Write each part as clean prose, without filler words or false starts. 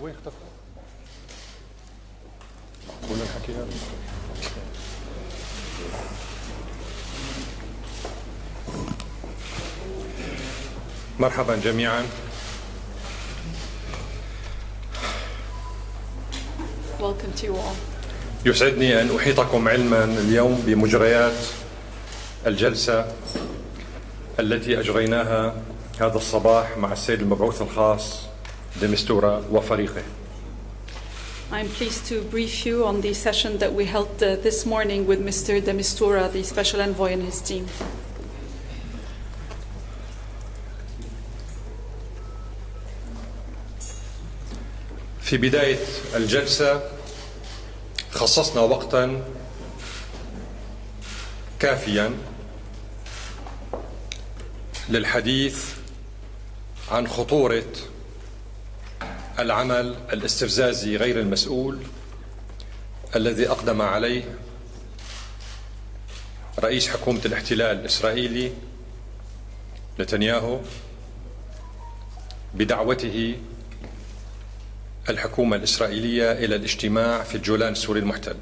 وين اختفى؟ معقول الحكي هذا؟ مرحبا جميعا. Welcome to you all. يسعدني أن أحيطكم علما اليوم بمجريات الجلسة التي أجريناها هذا الصباح مع السيد المبعوث الخاص ديمستورا وفريقه. I'm pleased to brief you on the session that we held this morning with Mr. de Mistura, the Special Envoy, and his team. في بداية الجلسة خصصنا وقتا كافيا للحديث عن خطورة العمل الاستفزازي غير المسؤول الذي أقدم عليه رئيس حكومة الاحتلال الإسرائيلي نتنياهو بدعوته الحكومة الإسرائيلية إلى الاجتماع في الجولان السوري المحتل.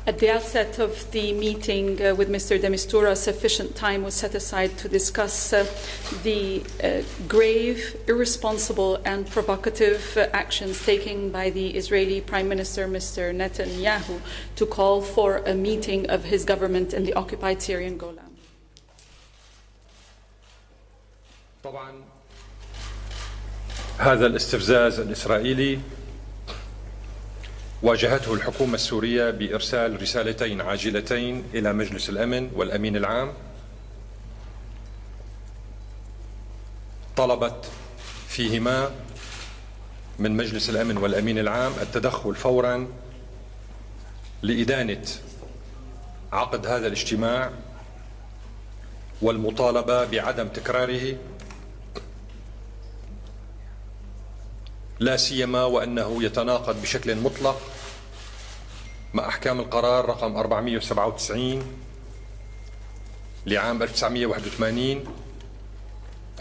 At the outset of the meeting with Mr. de Mistura, sufficient time was set aside to discuss the grave, irresponsible and provocative actions taken by the Israeli Prime Minister, Mr. Netanyahu, to call for a meeting of his government in the occupied Syrian Golan. طبعا هذا الاستفزاز الإسرائيلي واجهته الحكومة السورية بإرسال رسالتين عاجلتين إلى مجلس الأمن والأمين العام طلبت فيهما من مجلس الأمن والأمين العام التدخل فورا لإدانة عقد هذا الاجتماع والمطالبة بعدم تكراره، لا سيما وأنه يتناقض بشكل مطلق مع أحكام القرار رقم 497 لعام 1981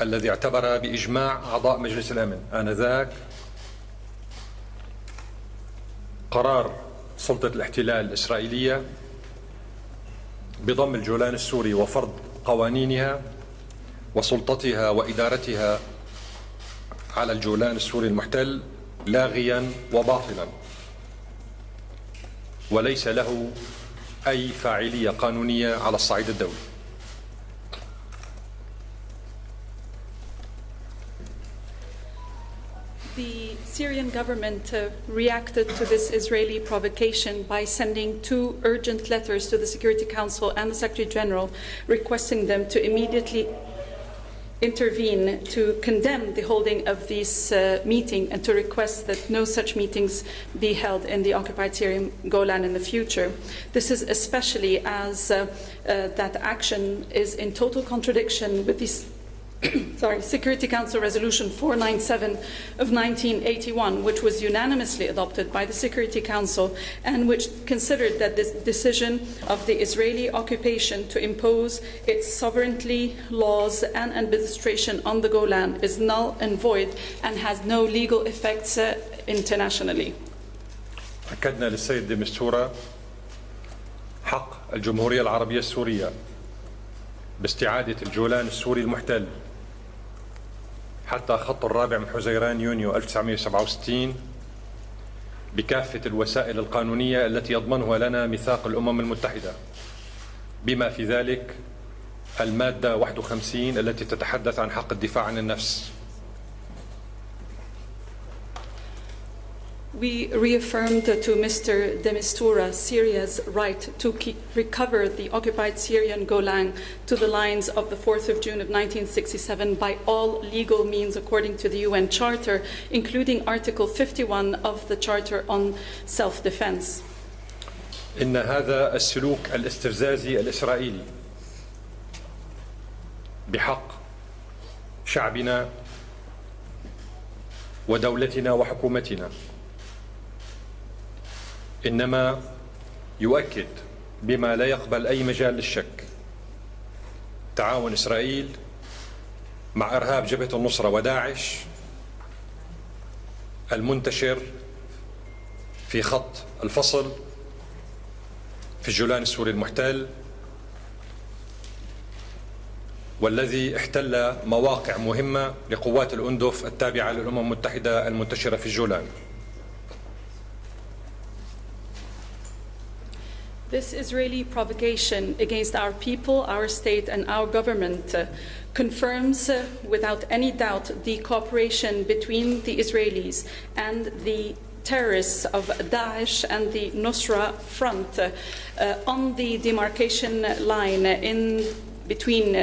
الذي اعتبر بإجماع أعضاء مجلس الأمن آنذاك قرار سلطة الاحتلال الإسرائيلية بضم الجولان السوري وفرض قوانينها وسلطتها وإدارتها على الجولان السوري المحتل لاغيا وباطلا وليس له أي فاعلية قانونية على الصعيد الدولي. The Syrian government reacted to this Israeli provocation by sending two urgent letters to the Security Council and the Secretary General requesting them to immediately intervene to condemn the holding of this meeting and to request that no such meetings be held in the occupied Syrian Golan in the future. This is especially as that action is in total contradiction with this Security Council Resolution 497 of 1981, which was unanimously adopted by the Security Council and which considered that this decision of the Israeli occupation to impose its sovereignty, laws and administration on the Golan is null and void and has no legal effects internationally. أكدنا للسيد ديمستورا حق الجمهورية العربية السورية باستعادة الجولان السوري المحتل حتى خط الرابع من حزيران يونيو 1967 بكافة الوسائل القانونية التي يضمنها لنا ميثاق الأمم المتحدة بما في ذلك المادة 51 التي تتحدث عن حق الدفاع عن النفس. We reaffirmed to Mr. de Mistura Syria's right to recover the occupied Syrian Golan to the lines of the 4th of June of 1967 by all legal means according to the UN Charter, including Article 51 of the Charter on Self-Defense. إن هذا السلوك الاستفزازي الإسرائيلي بحق شعبنا ودولتنا وحكومتنا إنما يؤكد بما لا يقبل أي مجال للشك تعاون إسرائيل مع إرهاب جبهة النصرة وداعش المنتشر في خط الفصل في الجولان السوري المحتل، والذي احتل مواقع مهمة لقوات الأندف التابعة للأمم المتحدة المنتشرة في الجولان. This Israeli provocation against our people, our state, and our government confirms without any doubt the cooperation between the Israelis and the terrorists of Daesh and the Nusra front on the demarcation line in between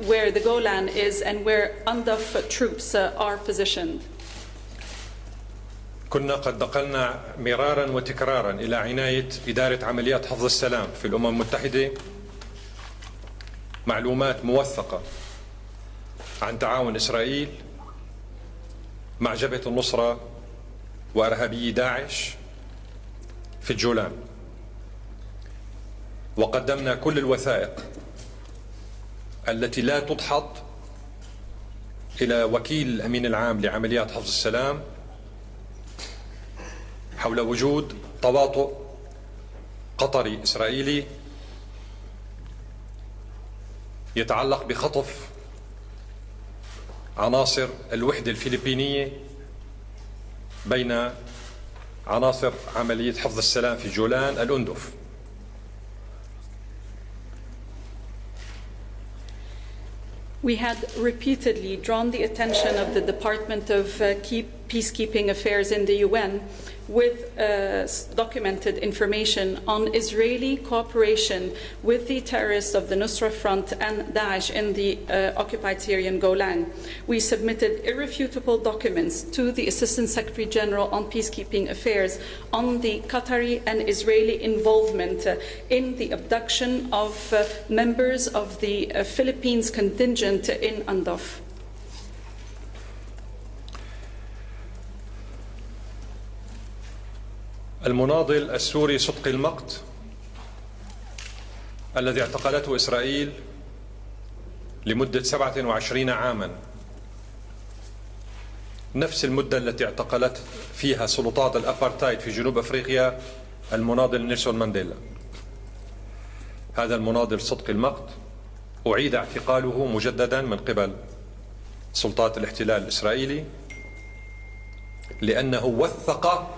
where the Golan is and where UNDF troops are positioned. كنا قد نقلنا مرارا وتكرارا إلى عناية إدارة عمليات حفظ السلام في الأمم المتحدة معلومات موثقة عن تعاون إسرائيل مع جبهة النصرة وإرهابيي داعش في الجولان، وقدمنا كل الوثائق التي لا تدحض إلى وكيل الأمين العام لعمليات حفظ السلام حول وجود تواطؤ قطري إسرائيلي يتعلق بخطف عناصر الوحدة الفلبينية بين عناصر عملية حفظ السلام في جولان الأندف. We had repeatedly drawn the attention of the Department of Peacekeeping Affairs in the UN with documented information on Israeli cooperation with the terrorists of the Nusra Front and Daesh in the occupied Syrian Golan. We submitted irrefutable documents to the Assistant Secretary General on Peacekeeping Affairs on the Qatari and Israeli involvement in the abduction of members of the Philippines contingent in UNDF. المناضل السوري صدقي المقت الذي اعتقلته إسرائيل لمدة 27 عاما، نفس المدة التي اعتقلت فيها سلطات الأبارتايد في جنوب أفريقيا المناضل نيلسون مانديلا. هذا المناضل صدقي المقت أعيد اعتقاله مجددا من قبل سلطات الاحتلال الإسرائيلي لأنه وثق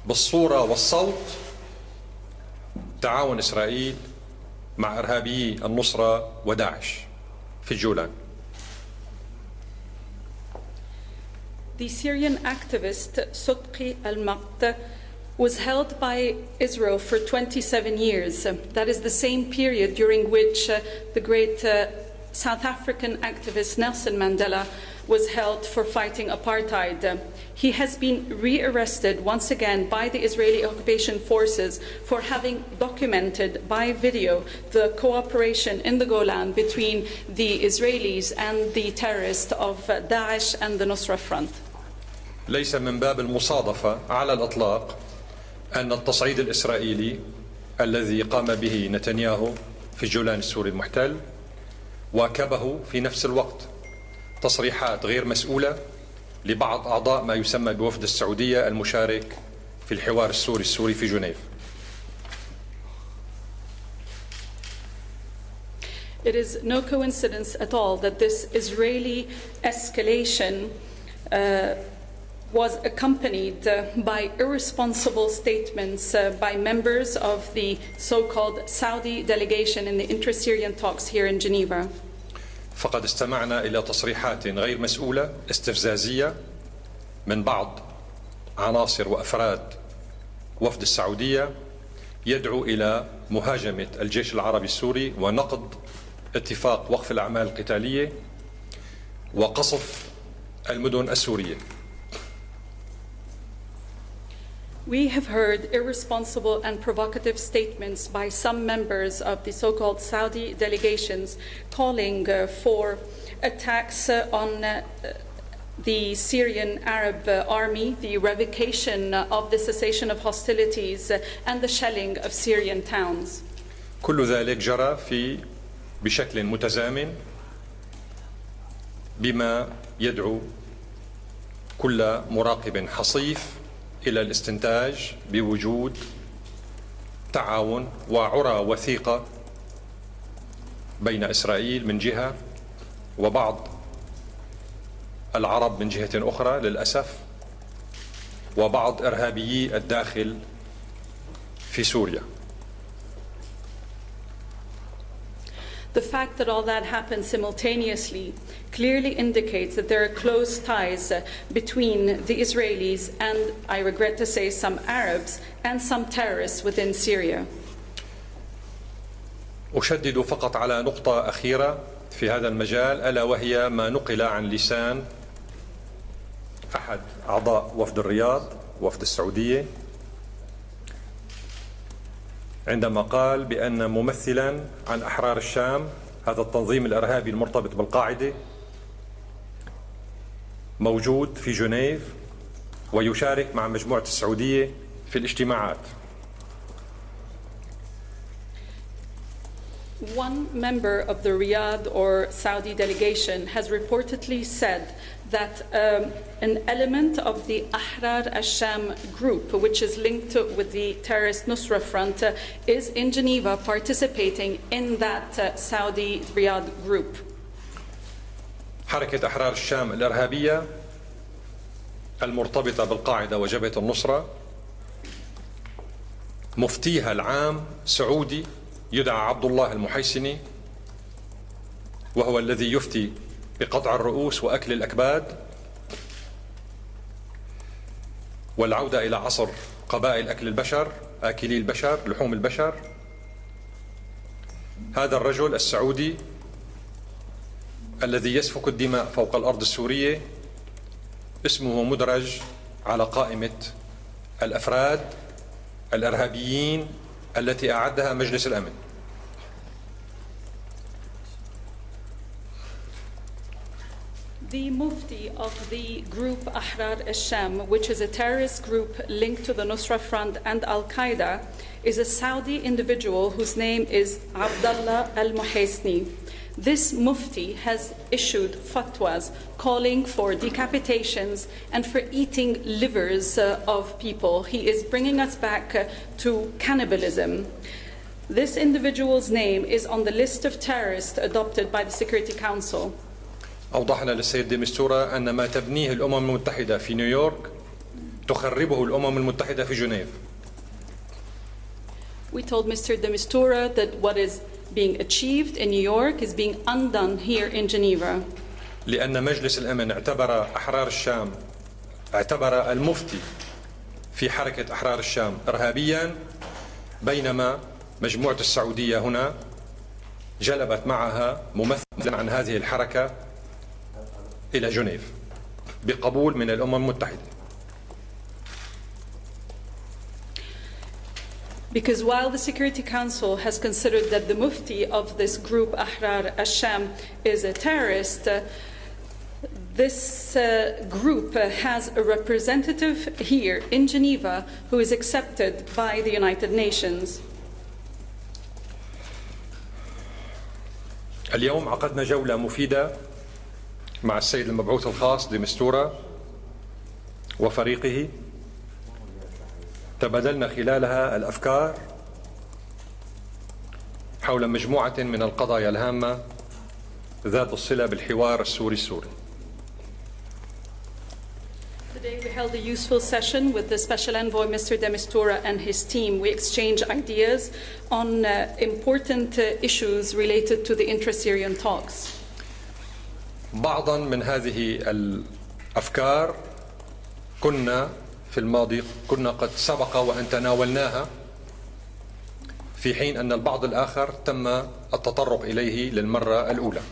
بالصورة والصوت تعاون إسرائيل مع إرهابيي النصرة وداعش في الجولان. The Syrian activist Sudqi al-Maqt was held by Israel for 27 years. That is the same period during which the great South African activist Nelson Mandela was held for fighting apartheid. He has been rearrested once again by the Israeli occupation forces for having documented by video the cooperation in the Golan between the Israelis and the terrorists of Daesh and the Nusra Front. ليس من باب المصادفة على الإطلاق أن التصعيد الإسرائيلي الذي قام به نتنياهو في الجولان السوري المحتل واكبه في نفس الوقت تصريحات غير مسؤولة لبعض أعضاء ما يسمى بوفد السعودية المشارك في الحوار السوري في جنيف. It is no coincidence at all that this Israeli escalation was accompanied by irresponsible statements by members of the so-called Saudi delegation in the inter-Syrian talks here in Geneva. فقد استمعنا إلى تصريحات غير مسؤولة استفزازية من بعض عناصر وأفراد وفد السعودية يدعو إلى مهاجمة الجيش العربي السوري ونقض اتفاق وقف الأعمال القتالية وقصف المدن السورية. We have heard irresponsible and provocative statements by some members of the so-called Saudi delegations calling for attacks on the Syrian Arab army, the revocation of the cessation of hostilities, and the shelling of Syrian towns. كل ذلك جرى بشكل متزامن بما يدعو كل مراقب حصيف إلى الاستنتاج بوجود تعاون وعرى وثيقة بين إسرائيل من جهة وبعض العرب من جهة أخرى للأسف وبعض إرهابيي الداخل في سوريا. The fact that all that happened simultaneously clearly indicates that there are close ties between the Israelis and, I regret to say, some Arabs and some terrorists within Syria. أشدد فقط على نقطة أخيرة في هذا المجال، ألا وهي ما نقل عن لسان أحد أعضاء وفد الرياض وفد السعودية عندما قال بأن ممثلا عن أحرار الشام، هذا التنظيم الإرهابي المرتبط بالقاعدة، موجود في جنيف ويشارك مع مجموعة السعودية في الاجتماعات. One member of the Riyadh or Saudi delegation has reportedly said that an element of the Ahrar al-Sham group, which is linked with the terrorist Nusra Front, is in Geneva participating in that Saudi Riyadh group. حركة أحرار الشام الإرهابية المرتبطة بالقاعدة وجبهة النصرة مفتيها العام سعودي يدعى عبد الله المحيسني، وهو الذي يفتي بقطع الرؤوس وأكل الأكباد والعودة إلى عصر قبائل أكل البشر، آكلي البشر، لحوم البشر. هذا الرجل السعودي الذي يسفك الدماء فوق الأرض السورية اسمه مدرج على قائمة الأفراد الإرهابيين التي أعدها مجلس الأمن. The Mufti of the group Ahrar al-Sham, which is a terrorist group linked to the Nusra Front and Al-Qaeda, is a Saudi individual whose name is Abdullah al-Muhaisni. This Mufti has issued fatwas calling for decapitations and for eating livers of people. He is bringing us back to cannibalism. This individual's name is on the list of terrorists adopted by the Security Council. أوضحنا للسيد دي مستورة أن ما تبنيه الأمم المتحدة في نيويورك تخربه الأمم المتحدة في جنيف. We told Mr. de Mistura that what is being achieved in New York is being undone here in Geneva. لأن مجلس الأمن اعتبر أحرار الشام، اعتبر المفتي في حركة أحرار الشام إرهابيا، بينما مجموعة السعودية هنا جلبت معها ممثلا عن هذه الحركة إلى جنيف بقبول من الأمم المتحدة. Because while the Security Council has considered that the Mufti of this group, Ahrar al-Sham, is a terrorist, this group has a representative here in Geneva who is accepted by the United Nations. اليوم عقدنا جولة مفيدة مع السيد المبعوث الخاص دي مستورة وفريقه، تبادلنا خلالها الأفكار حول مجموعة من القضايا الهامة ذات الصلة بالحوار السوري. Today we held a useful session with the Special Envoy Mr. de Mistura and his team. We exchanged ideas on important issues related to the intra-Syrian talks. بعضا من هذه الأفكار كنا في الماضي قد سبق وأن تناولناها، في حين أن البعض الآخر تم التطرق إليه للمرة الأولى.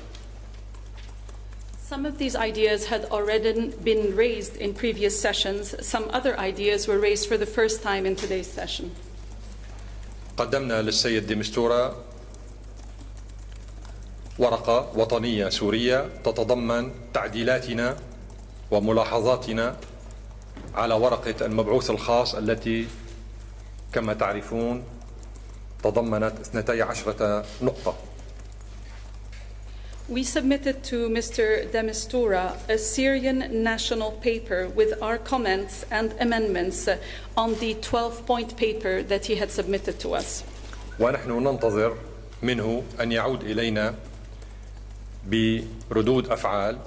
Some of these ideas had already been raised in previous sessions. Some other ideas were raised for the first time in today's session. قدمنا للسيد دي مستورة ورقة وطنية سورية تتضمن تعديلاتنا وملاحظاتنا على ورقة المبعوث الخاص التي كما تعرفون تضمنت 12 نقطة. We submitted to Mr. de Mistura a Syrian national paper with our comments and amendments on the 12-point paper that he had submitted to us. ونحن ننتظر منه أن يعود إلينا بردود أفعال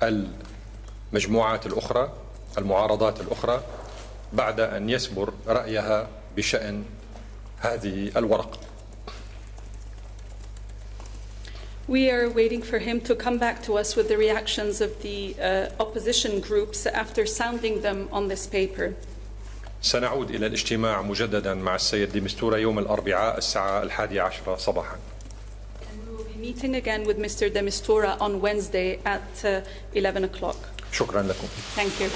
المجموعات الأخرى المعارضات الأخرى بعد أن يسبر رأيها بشأن هذه الورقة. We are waiting for him to come back to us with the reactions of the opposition groups after sounding them on this paper. سنعود إلى الاجتماع مجددا مع السيد دي مستورة يوم الأربعاء الساعة 11 صباحا. And we will be meeting again with Mr. de Mistura on Wednesday at 11 o'clock. شكرا لكم. Thank you.